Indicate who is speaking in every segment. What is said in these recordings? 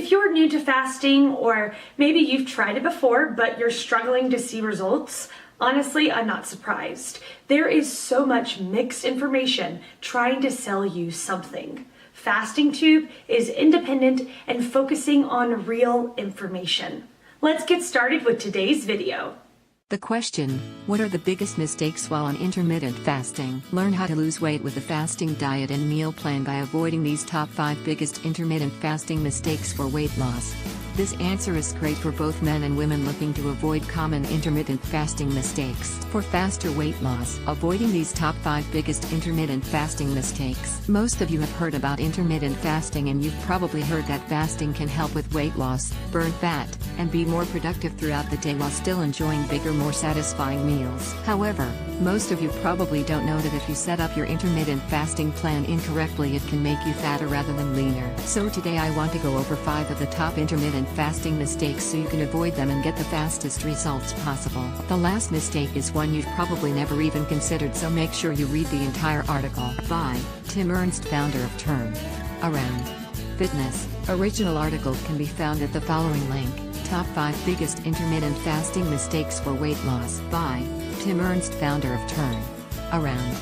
Speaker 1: If you're new to fasting, or maybe you've tried it before but you're struggling to see results, honestly, I'm not surprised. There is so much mixed information trying to sell you something. Fasting Tube is independent and focusing on real information. Let's get started with today's video.
Speaker 2: The question, what are the biggest mistakes while on intermittent fasting? Learn how to lose weight with a fasting diet and meal plan by avoiding these top 5 biggest intermittent fasting mistakes for weight loss. This answer is great for both men and women looking to avoid common intermittent fasting mistakes. For faster weight loss, avoiding these top 5 biggest intermittent fasting mistakes. Most of you have heard about intermittent fasting, and you've probably heard that fasting can help with weight loss, burn fat, and be more productive throughout the day while still enjoying bigger, more satisfying meals. However, most of you probably don't know that if you set up your intermittent fasting plan incorrectly, it can make you fatter rather than leaner. So today I want to go over 5 of the top intermittent fasting mistakes so you can avoid them and get the fastest results possible. The last mistake is one you've probably never even considered, so make sure you read the entire article. By Tim Ernst, founder of Turn Around Fitness. Original article can be found at the following link. Top 5 biggest intermittent fasting mistakes for weight loss. By Tim Ernst, founder of Turn Around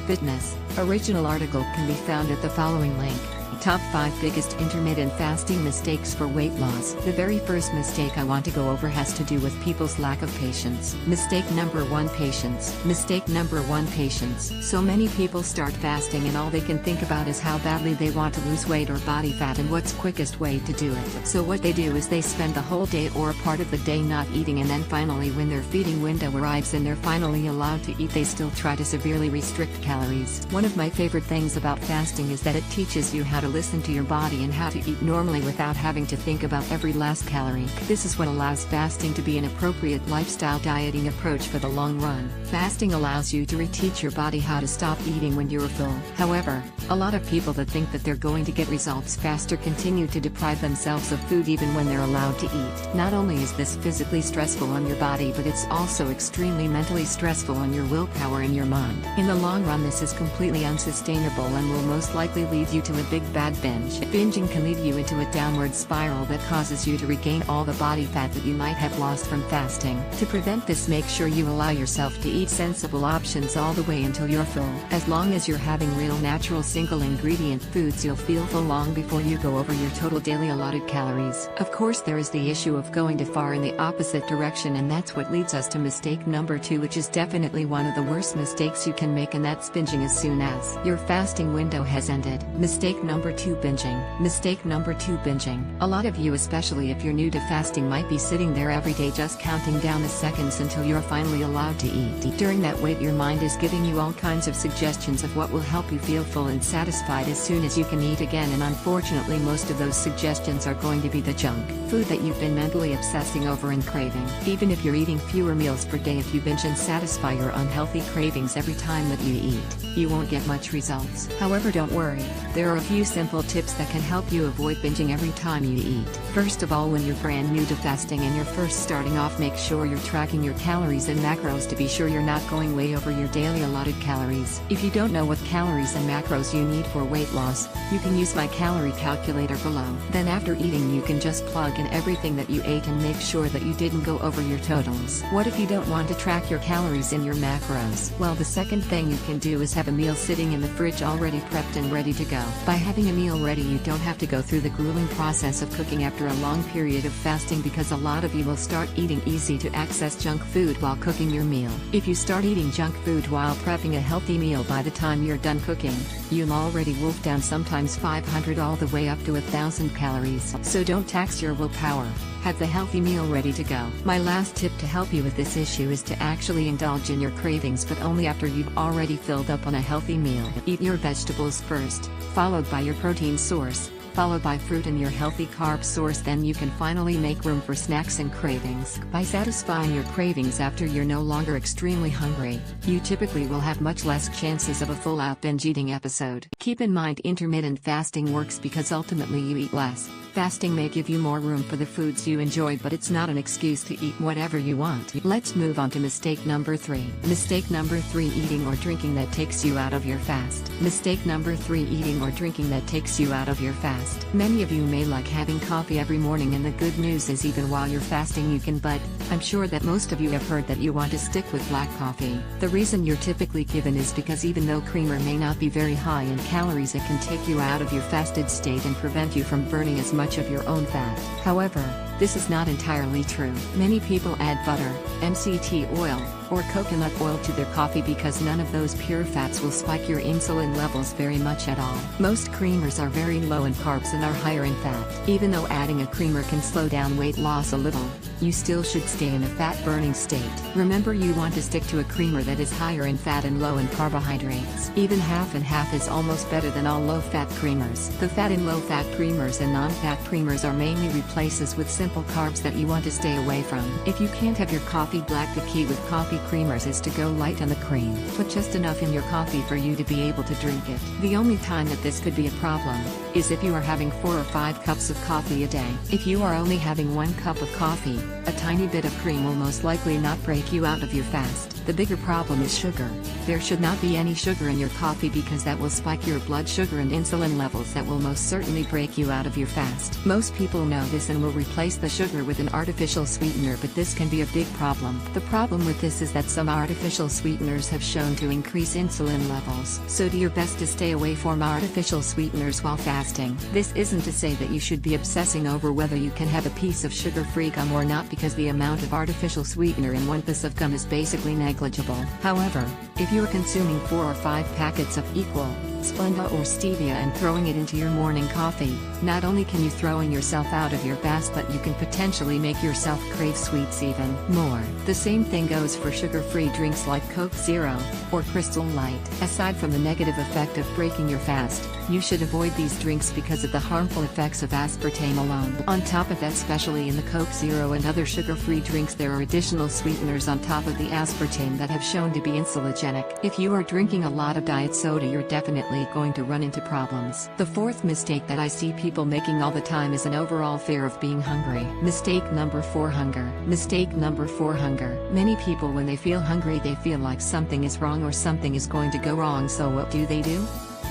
Speaker 2: Fitness. Original article can be found at the following link. Top 5 biggest intermittent fasting mistakes for weight loss. The very first mistake I want to go over has to do with people's lack of patience. Mistake number 1: patience. Mistake number 1: patience. So many people start fasting and all they can think about is how badly they want to lose weight or body fat and what's quickest way to do it. So what they do is they spend the whole day or a part of the day not eating, and then finally when their feeding window arrives and they're finally allowed to eat, they still try to severely restrict calories. One of my favorite things about fasting is that it teaches you how to listen to your body and how to eat normally without having to think about every last calorie. This is what allows fasting to be an appropriate lifestyle dieting approach for the long run. Fasting allows you to reteach your body how to stop eating when you're full. However, a lot of people that think that they're going to get results faster continue to deprive themselves of food even when they're allowed to eat. Not only is this physically stressful on your body, but it's also extremely mentally stressful on your willpower and your mind. In the long run, this is completely unsustainable and will most likely lead you to a big bad binge. Binging can lead you into a downward spiral that causes you to regain all the body fat that you might have lost from fasting. To prevent this, make sure you allow yourself to eat sensible options all the way until you're full. As long as you're having real natural single ingredient foods, you'll feel full long before you go over your total daily allotted calories. Of course, there is the issue of going too far in the opposite direction, and that's what leads us to mistake number 2, which is definitely one of the worst mistakes you can make, and that's binging as soon as your fasting window has ended. Mistake number 2: binging. Mistake number 2: binging. A lot of you, especially if you're new to fasting, might be sitting there every day just counting down the seconds until you're finally allowed to eat. During that wait, your mind is giving you all kinds of suggestions of what will help you feel full and satisfied as soon as you can eat again, and unfortunately most of those suggestions are going to be the junk food that you've been mentally obsessing over and craving. Even if you're eating fewer meals per day, if you binge and satisfy your unhealthy cravings every time that you eat, you won't get much results. However, don't worry, there are a few simple tips that can help you avoid binging every time you eat. First of all, when you're brand new to fasting and you're first starting off, make sure you're tracking your calories and macros to be sure you're not going way over your daily allotted calories. If you don't know what calories and macros you need for weight loss, you can use my calorie calculator below. Then after eating, you can just plug in everything that you ate and make sure that you didn't go over your totals. What if you don't want to track your calories and your macros? Well, the second thing you can do is have a meal sitting in the fridge already prepped and ready to go. By having a meal ready, you don't have to go through the grueling process of cooking after a long period of fasting, because a lot of you will start eating easy to access junk food while cooking your meal. If you start eating junk food while prepping a healthy meal, by the time you're done cooking, you'll already wolf down sometimes 500 all the way up to 1,000 calories. So don't tax your willpower. Have the healthy meal ready to go. My last tip to help you with this issue is to actually indulge in your cravings, but only after you've already filled up on a healthy meal. Eat your vegetables first, followed by your protein source, followed by fruit and your healthy carb source. Then you can finally make room for snacks and cravings. By satisfying your cravings after you're no longer extremely hungry, you typically will have much less chances of a full-out binge eating episode. Keep in mind, intermittent fasting works because ultimately you eat less, Fasting may give you more room for the foods you enjoy, but it's not an excuse to eat whatever you want. Let's move on to mistake number 3. Mistake number 3: eating or drinking that takes you out of your fast. Mistake number 3: eating or drinking that takes you out of your fast. Many of you may like having coffee every morning, and the good news is even while you're fasting you can, but I'm sure that most of you have heard that you want to stick with black coffee. The reason you're typically given is because even though creamer may not be very high in calories, it can take you out of your fasted state and prevent you from burning as much of your own fat. However, this is not entirely true. Many people add butter, MCT oil, or coconut oil to their coffee because none of those pure fats will spike your insulin levels very much at all. Most creamers are very low in carbs and are higher in fat. Even though adding a creamer can slow down weight loss a little, you still should stay in a fat-burning state. Remember, you want to stick to a creamer that is higher in fat and low in carbohydrates. Even half and half is almost better than all low-fat creamers. The fat in low-fat creamers and non-fat creamers are mainly replaces with simple carbs that you want to stay away from. If you can't have your coffee black, the key with coffee creamers is to go light on the cream. Put just enough in your coffee for you to be able to drink it. The only time that this could be a problem is if you are having 4 or 5 cups of coffee a day. If you are only having 1 cup of coffee, a tiny bit of cream will most likely not break you out of your fast. The bigger problem is sugar. There should not be any sugar in your coffee because that will spike your blood sugar and insulin levels that will most certainly break you out of your fast. Most people know this and will replace the sugar with an artificial sweetener, but this can be a big problem. The problem with this is that some artificial sweeteners have shown to increase insulin levels. So do your best to stay away from artificial sweeteners while fasting. This isn't to say that you should be obsessing over whether you can have a piece of sugar-free gum or not, because the amount of artificial sweetener in one piece of gum is basically negligible. However, if you are consuming 4 or 5 packets of equal Splenda or stevia and throwing it into your morning coffee, not only can you throw yourself out of your fast, but you can potentially make yourself crave sweets even more. The same thing goes for sugar-free drinks like Coke Zero or Crystal Light. Aside from the negative effect of breaking your fast, you should avoid these drinks because of the harmful effects of aspartame alone. On top of that, especially in the Coke Zero and other sugar-free drinks, there are additional sweeteners on top of the aspartame that have shown to be insulinogenic. If you are drinking a lot of diet soda, you're definitely going to run into problems. The fourth mistake that I see people making all the time is an overall fear of being hungry. Mistake number 4: hunger. Mistake number 4: hunger. Many people, when they feel hungry, they feel like something is wrong or something is going to go wrong, so what do?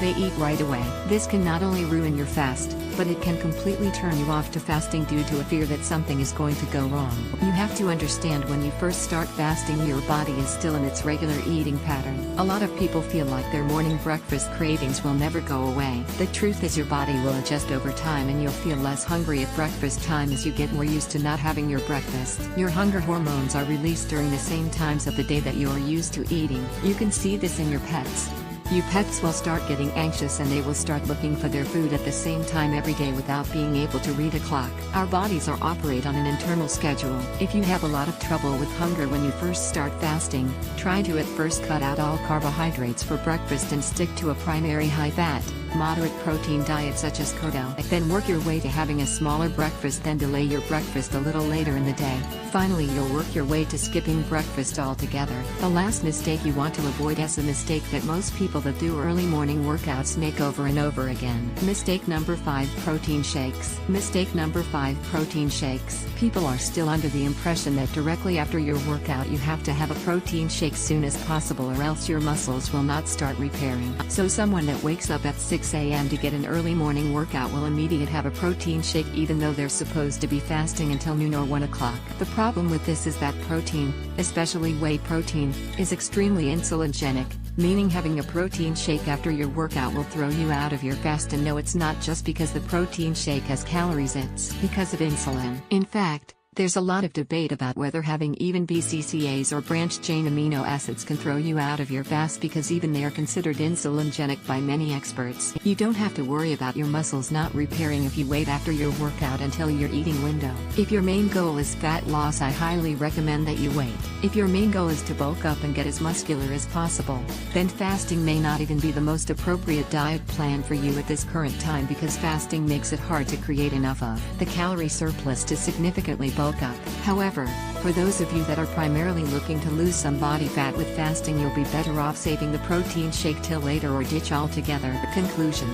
Speaker 2: They eat right away. This can not only ruin your fast, but it can completely turn you off to fasting due to a fear that something is going to go wrong. You have to understand, when you first start fasting, your body is still in its regular eating pattern. A lot of people feel like their morning breakfast cravings will never go away. The truth is, your body will adjust over time and you'll feel less hungry at breakfast time as you get more used to not having your breakfast. Your hunger hormones are released during the same times of the day that you are used to eating. You can see this in your pets. Your pets will start getting anxious and they will start looking for their food at the same time every day without being able to read a clock. Our bodies are operate on an internal schedule. If you have a lot of trouble with hunger when you first start fasting, try to at first cut out all carbohydrates for breakfast and stick to a primary high-fat, moderate protein diet such as keto. Then work your way to having a smaller breakfast, then delay your breakfast a little later in the day. Finally, you'll work your way to skipping breakfast altogether. The last mistake you want to avoid is a mistake that most people that do early morning workouts make over and over again. Mistake number 5: protein shakes. Mistake number 5: protein shakes. People are still under the impression that directly after your workout you have to have a protein shake soon as possible, or else your muscles will not start repairing. So someone that wakes up at 6 a.m. to get an early morning workout will immediately have a protein shake even though they're supposed to be fasting until noon or 1 o'clock. The problem with this is that protein, especially whey protein, is extremely insulinogenic, meaning having a protein shake after your workout will throw you out of your fast. And no, it's not just because the protein shake has calories, it's because of insulin. In fact, there's a lot of debate about whether having even BCCAs or branched-chain amino acids can throw you out of your fast, because even they are considered insulinogenic by many experts. You don't have to worry about your muscles not repairing if you wait after your workout until your eating window. If your main goal is fat loss, I highly recommend that you wait. If your main goal is to bulk up and get as muscular as possible, then fasting may not even be the most appropriate diet plan for you at this current time, because fasting makes it hard to create enough of the calorie surplus to significantly bulk bulk up. However, for those of you that are primarily looking to lose some body fat with fasting, you'll be better off saving the protein shake till later or ditch altogether. Conclusion.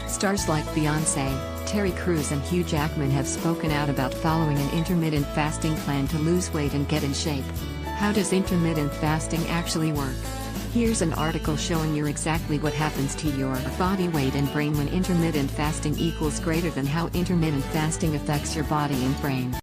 Speaker 2: Stars like Beyonce, Terry Crews and Hugh Jackman have spoken out about following an intermittent fasting plan to lose weight and get in shape. How does intermittent fasting actually work? Here's an article showing you exactly what happens to your body weight and brain when intermittent fasting equals greater than how intermittent fasting affects your body and brain.